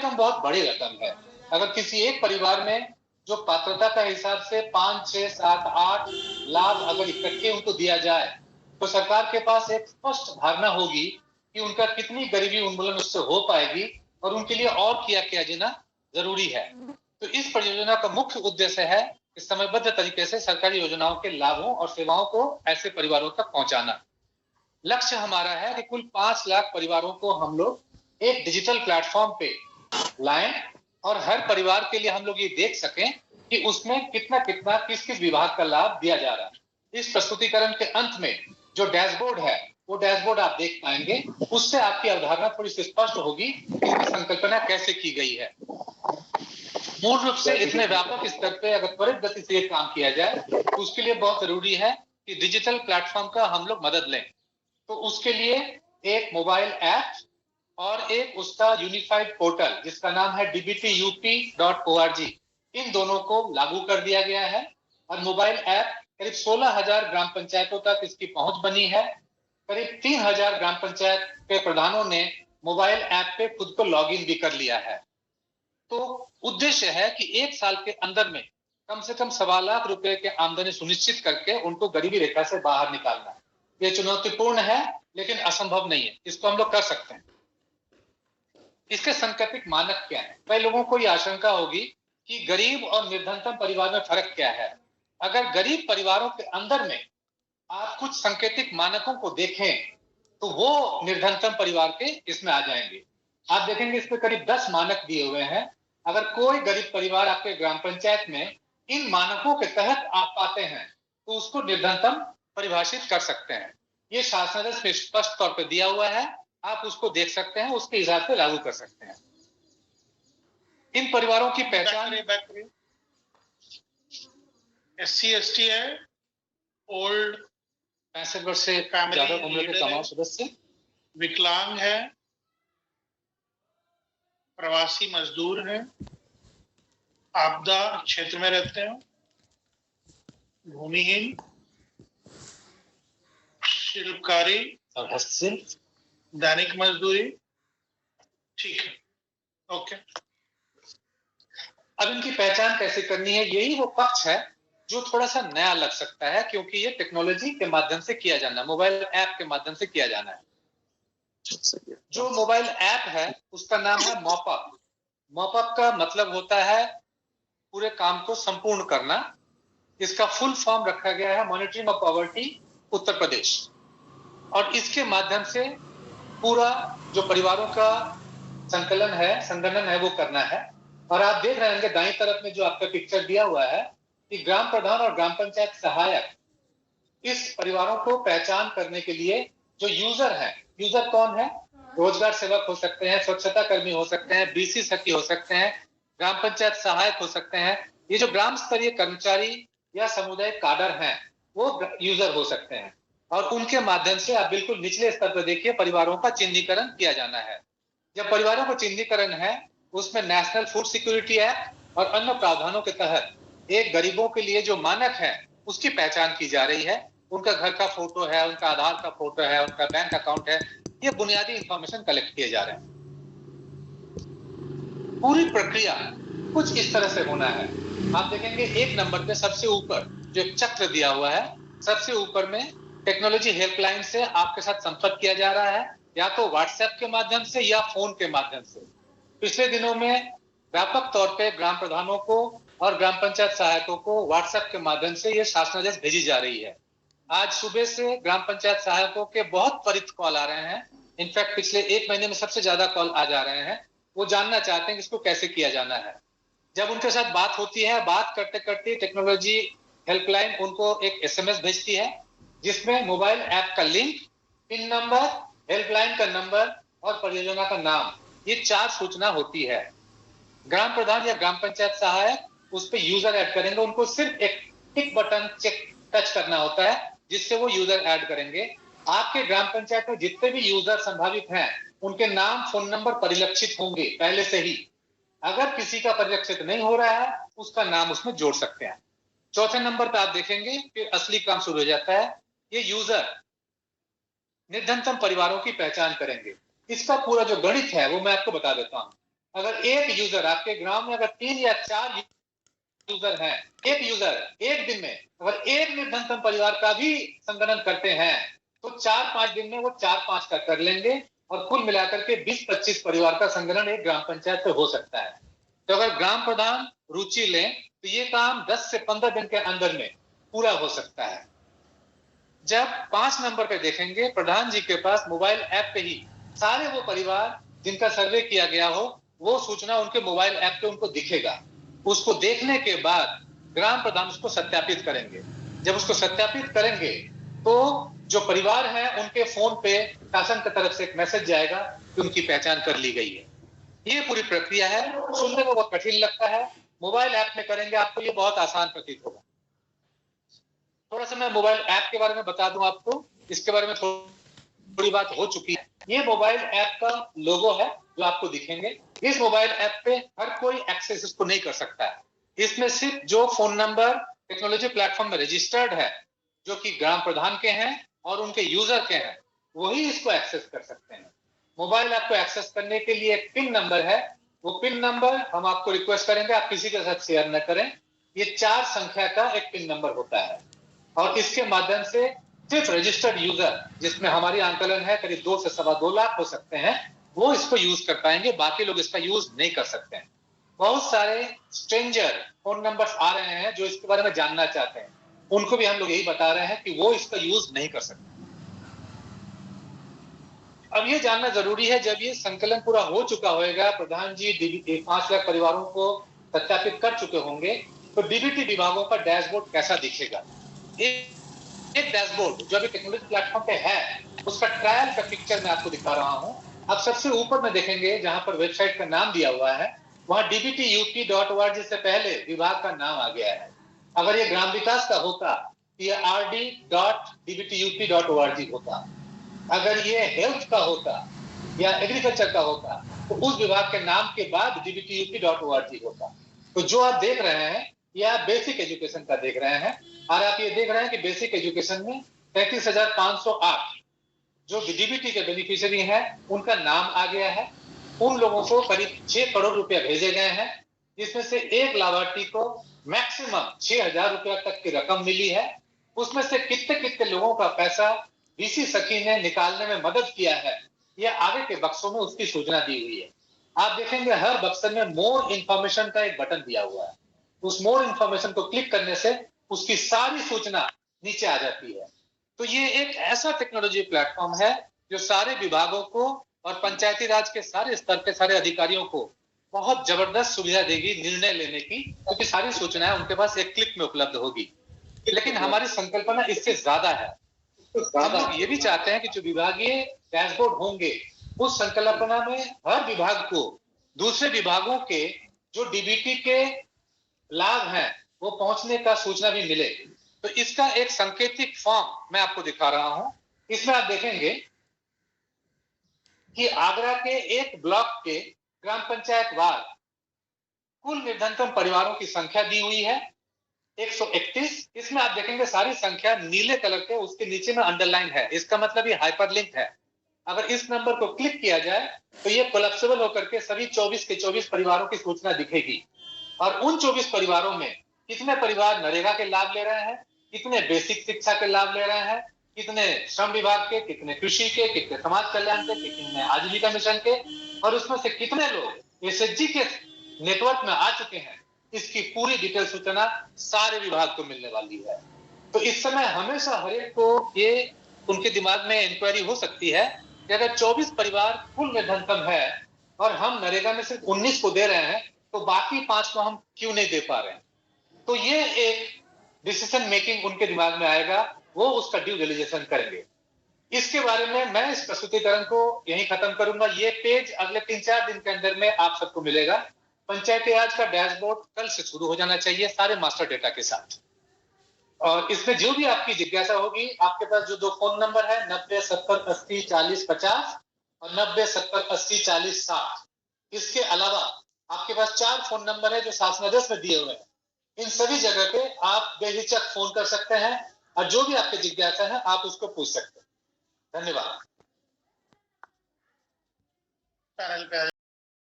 रकम बहुत बड़ी रकम है। अगर किसी एक परिवार में जो पात्रता का हिसाब से 5, 6, 7, 8 लाख अगर इकट्ठे उनको दिया जाए तो सरकार के पास एक स्पष्ट धारणा होगी कि उनका कितनी गरीबी उन्मूलन उससे हो पाएगी और उनके लिए और क्या किया जाना जरूरी है। तो इस परियोजना का मुख्य उद्देश्य है कि समयबद्ध तरीके से सरकारी योजनाओं के लाभों और सेवाओं को ऐसे परिवारों तक पहुंचाना। लक्ष्य हमारा है कि कुल 5 लाख परिवारों को हम लोग एक डिजिटल प्लेटफॉर्म पे लाएं और हर परिवार के लिए हम लोग ये देख सकें कि उसमें कितना कितना किस किस विभाग का लाभ दिया जा रहा है। इस प्रस्तुतिकरण के अंत में जो डैशबोर्ड है वो डैशबोर्ड आप देख पाएंगे, उससे आपकी अवधारणा थोड़ी सी स्पष्ट होगी कि इसकी संकल्पना कैसे की गई है। मूल रूप से इतने व्यापक स्तर पे अगर त्वरित गति से ये काम किया जाए तो उसके लिए बहुत जरूरी है कि डिजिटल प्लेटफॉर्म का हम लोग मदद लें। तो उसके लिए एक मोबाइल ऐप और एक उसका यूनिफाइड पोर्टल जिसका नाम है dbtup.org, इन दोनों को लागू कर दिया गया है और मोबाइल ऐप करीब 16,000 ग्राम पंचायतों तक इसकी पहुंच बनी है। करीब 3,000 ग्राम पंचायत के प्रधानों ने मोबाइल ऐप पे खुद को लॉगिन भी कर लिया है। तो उद्देश्य है कि 1 साल के अंदर में कम से कम 1.25 लाख रुपए के आमदनी सुनिश्चित करके उनको गरीबी रेखा से बाहर निकालना। ये चुनौतीपूर्ण है लेकिन असंभव नहीं है, इसको हम लोग कर सकते हैं। इसके सांकेतिक मानक क्या है? कई लोगों को ये आशंका होगी कि गरीब और निर्धनतम परिवार में फर्क क्या है। अगर गरीब परिवारों के अंदर में आप कुछ सांकेतिक मानकों को देखें तो वो निर्धनतम परिवार के इसमें आ जाएंगे। आप देखेंगे इस पे करीब 10 मानक दिए हुए हैं। अगर कोई गरीब परिवार आपके ग्राम पंचायत में इन मानकों के तहत आप पाते हैं तो उसको निर्धनतम परिभाषित कर सकते हैं। ये शासनादेश में स्पष्ट तौर पर दिया हुआ है, आप उसको देख सकते हैं, उसके हिसाब से लागू कर सकते हैं। इन परिवारों की पहचान SC ST है, ओल्ड 65 वर्ष से ज्यादा उम्र के तमाम सदस्य, विकलांग है, प्रवासी मजदूर है, आपदा क्षेत्र में रहते हैं, भूमिहीन, शिल्पकारी और हस्तशिल्प, दैनिक मजदूरी। ठीक है, ओके। अब इनकी पहचान कैसे करनी है, यही वो पक्ष है जो थोड़ा सा नया लग सकता है क्योंकि ये टेक्नोलॉजी के माध्यम से किया जाना है, मोबाइल ऐप के माध्यम से किया जाना है। जो मोबाइल ऐप है उसका नाम है मॉपअप। मॉपअप का मतलब होता है पूरे काम को संपूर्ण करना। इसका फुल फॉर्म रखा गया है monitoring of poverty Uttar Pradesh, और इसके माध्यम से पूरा जो परिवारों का संकलन है, संगणन है, वो करना है। और आप देख रहे होंगे दाईं तरफ में जो आपका पिक्चर दिया हुआ है कि ग्राम प्रधान और ग्राम पंचायत सहायक इस परिवारों को पहचान करने के लिए जो यूजर है, यूजर कौन है? रोजगार सेवक हो सकते हैं, स्वच्छता कर्मी हो सकते हैं, BC सखी हो सकते हैं, ग्राम पंचायत सहायक हो सकते हैं। ये जो ग्राम स्तरीय कर्मचारी या सामुदायिक काडर हैं वो यूजर हो सकते हैं और उनके माध्यम से आप बिल्कुल निचले स्तर पर देखिए परिवारों का चिन्हीकरण किया जाना है। जब परिवारों का चिन्हीकरण है उसमें नेशनल फूड सिक्योरिटी एक्ट और अन्य प्रावधानों के तहत एक गरीबों के लिए जो मानक है उसकी पहचान की जा रही है। उनका घर का फोटो है, उनका आधार का फोटो है, उनका बैंक अकाउंट है, ये बुनियादी इंफॉर्मेशन कलेक्ट किए जा रहे हैं। पूरी प्रक्रिया कुछ इस तरह से होना है। आप देखेंगे 1 नंबर पे सबसे ऊपर जो एक चक्र दिया हुआ है, सबसे ऊपर में टेक्नोलॉजी हेल्पलाइन से आपके साथ संपर्क किया जा रहा है, या तो व्हाट्सएप के माध्यम से या फोन के माध्यम से। पिछले दिनों में व्यापक तौर पे ग्राम प्रधानों को और ग्राम पंचायत सहायकों को व्हाट्सएप के माध्यम से ये शासनादेश भेजी जा रही है। आज सुबह से ग्राम पंचायत सहायकों के बहुत त्वरित कॉल आ रहे हैं। इनफैक्ट पिछले 1 महीने में सबसे ज्यादा कॉल आ जा रहे हैं। वो जानना चाहते हैं कि इसको कैसे किया जाना है। जब उनके साथ बात होती है, बात करते करते टेक्नोलॉजी हेल्पलाइन उनको एक SMS भेजती है जिसमें मोबाइल ऐप का लिंक, पिन नंबर, हेल्पलाइन का नंबर और परियोजना का नाम, ये 4 सूचना होती है। ग्राम प्रधान या ग्राम पंचायत सहायक उस पर यूजर ऐड करेंगे, उनको सिर्फ एक टिक बटन टच करना होता है जिससे वो यूजर ऐड करेंगे। आपके ग्राम पंचायत में जितने भी यूजर संभावित हैं उनके नाम, फोन नंबर परिलक्षित होंगे पहले से ही। अगर किसी का परिलक्षित नहीं हो रहा है उसका नाम उसमें जोड़ सकते हैं। चौथे नंबर पे आप देखेंगे फिर असली काम शुरू हो जाता है। ये यूजर निर्धनतम परिवारों की पहचान करेंगे। इसका पूरा जो गणित है वो मैं आपको बता देता हूं। अगर एक यूजर आपके ग्राम में अगर 3 या 4 यूजर हैं, एक यूजर एक दिन में अगर एक निर्धनतम परिवार का भी संगणन करते हैं तो 4-5 दिन में वो 4-5 का कर लेंगे और कुल मिलाकर के 20-25 परिवार का संगणन एक ग्राम पंचायत से हो सकता है। तो अगर ग्राम प्रधान रुचि लें तो ये काम 10 से 15 दिन के अंदर में पूरा हो सकता है। जब 5 नंबर पे देखेंगे, प्रधान जी के पास मोबाइल ऐप पे ही सारे वो परिवार जिनका सर्वे किया गया हो वो सूचना उनके मोबाइल ऐप पे उनको दिखेगा। उसको देखने के बाद ग्राम प्रधान उसको सत्यापित करेंगे। जब उसको सत्यापित करेंगे तो जो परिवार है उनके फोन पे शासन की तरफ से एक मैसेज जाएगा कि उनकी पहचान कर ली गई है। ये पूरी प्रक्रिया है, सुनने में बहुत कठिन लगता है, मोबाइल ऐप में करेंगे आपको ये बहुत आसान प्रतीत होगा। थोड़ा सा मैं मोबाइल ऐप के बारे में बता दूं आपको, इसके बारे में थोड़ी बात हो चुकी है। ये मोबाइल ऐप का लोगो है जो आपको दिखेंगे। इस मोबाइल ऐप पे हर कोई एक्सेस इसको नहीं कर सकता है। इसमें सिर्फ जो फोन नंबर टेक्नोलॉजी प्लेटफॉर्म में रजिस्टर्ड है, जो कि ग्राम प्रधान के हैं और उनके यूजर के हैं, वही इसको एक्सेस कर सकते हैं। मोबाइल ऐप को एक्सेस करने के लिए एक पिन नंबर है, वो पिन नंबर हम आपको रिक्वेस्ट करेंगे आप किसी के साथ शेयर न करें। ये 4 संख्या का एक पिन नंबर होता है और इसके माध्यम से सिर्फ रजिस्टर्ड यूजर, जिसमें हमारी आंकलन है करीब 2 से 2.25 लाख हो सकते हैं, वो इसको यूज कर पाएंगे, बाकी लोग इसका यूज नहीं कर सकते हैं। बहुत सारे स्ट्रेंजर फोन नंबर्स आ रहे हैं जो इसके बारे में जानना चाहते हैं, उनको भी हम लोग यही बता रहे हैं कि वो इसका यूज नहीं कर सकते। अब ये जानना जरूरी है, जब ये संकलन पूरा हो चुका होगा, प्रधान जी 5 लाख परिवारों को सत्यापित कर चुके होंगे, तो डीबीटी विभागों का डैशबोर्ड कैसा दिखेगा। एक डैशबोर्ड जो अभी टेक्नोलॉजी प्लेटफॉर्म पे है, उसका ट्रायल का पिक्चर मैं आपको दिखा रहा हूं। आप सबसे ऊपर में देखेंगे जहां पर वेबसाइट का नाम दिया हुआ है, वहां dbtup.org से पहले विभाग का नाम आ गया है। अगर ये ग्राम विकास का होता तो ये rd.dbtup.org होता। अगर ये हेल्थ का होता या एग्रीकल्चर का होता तो उस विभाग के नाम के बाद dbtup.org होता। तो जो आप देख रहे हैं ये आप बेसिक एजुकेशन का देख रहे हैं और आप ये देख रहे हैं कि बेसिक एजुकेशन में 33,508 जो डीबीटी के बेनिफिशियरी हैं उनका नाम आ गया है। उन लोगों को करीब 6 करोड़ रुपया भेजे गए हैं, जिसमें से एक लाभार्थी को मैक्सिमम 6,000 रुपया तक की रकम मिली है। उसमें से कितने कितने लोगों का पैसा बीसी सखी ने निकालने में मदद किया है, यह आगे के बक्सों में उसकी सूचना दी हुई है। आप देखेंगे हर बक्से में मोर इंफॉर्मेशन का एक बटन दिया हुआ है। उस मोर इंफॉर्मेशन को क्लिक करने से उसकी सारी सूचना नीचे आ जाती है। तो ये एक ऐसा टेक्नोलॉजी प्लेटफॉर्म है जो सारे विभागों को और पंचायती राज के सारे स्तर के सारे अधिकारियों को बहुत जबरदस्त सुविधा देगी निर्णय लेने की, क्योंकि सारी सूचनाएं उनके पास एक क्लिक में उपलब्ध होगी। लेकिन हमारी संकल्पना इससे ज्यादा है। हम लोग ये भी चाहते हैं कि जो विभागीय डैशबोर्ड होंगे उस संकल्पना में हर विभाग को दूसरे विभागों के जो डीबीटी के लाभ हैं वो पहुंचने का सूचना भी मिले। तो इसका एक सांकेतिक फॉर्म मैं आपको दिखा रहा हूं। इसमें आप देखेंगे कि आगरा के एक ब्लॉक के ग्राम पंचायत वार कुल निर्धनतम परिवारों की संख्या दी हुई है 131। इसमें आप देखेंगे सारी संख्या नीले कलर के उसके नीचे में अंडरलाइन है, इसका मतलब ये हाइपरलिंक है। अगर इस नंबर को क्लिक किया जाए तो ये कोलैप्सिबल होकर के सभी 24 के 24 परिवारों की सूचना दिखेगी और उन 24 परिवारों में कितने परिवार नरेगा के लाभ ले रहे हैं, कितने बेसिक शिक्षा के लाभ ले रहे हैं, कितने श्रम विभाग के, कितने कृषि के, कितने समाज कल्याण के, कितने आजीविका मिशन के, और उसमें से कितने लोग एसएचजी के नेटवर्क में आ चुके हैं, इसकी पूरी डिटेल सूचना सारे विभाग को मिलने वाली है। तो इस समय हमेशा हर एक को ये उनके दिमाग में इंक्वायरी हो सकती है कि अगर 24 परिवार कुल निर्धनतम है और हम नरेगा में सिर्फ 19 को दे रहे हैं तो बाकी 5 को हम क्यों नहीं दे पा रहे हैं। तो ये एक डिसीजन मेकिंग उनके दिमाग में आएगा, वो उसका ड्यू डिलिजेशन करेंगे। इसके बारे में मैं इस प्रस्तुतिकरण को यहीं खत्म करूंगा। ये पेज अगले 3-4 दिन के अंदर में आप सबको मिलेगा। पंचायती राज का डैशबोर्ड कल से शुरू हो जाना चाहिए सारे मास्टर डेटा के साथ। और इसमें जो भी आपकी जिज्ञासा होगी, आपके पास जो 2 फोन नंबर है 9070804050 और 9070804060, इसके अलावा आपके पास 4 फोन नंबर है जो शासनादेश में दिए हुए हैं। इन सभी जगह पे आप बेहिचक फोन कर सकते हैं और जो भी आपकी जिज्ञासा है आप उसको पूछ सकते हैं। धन्यवाद। पैनल पे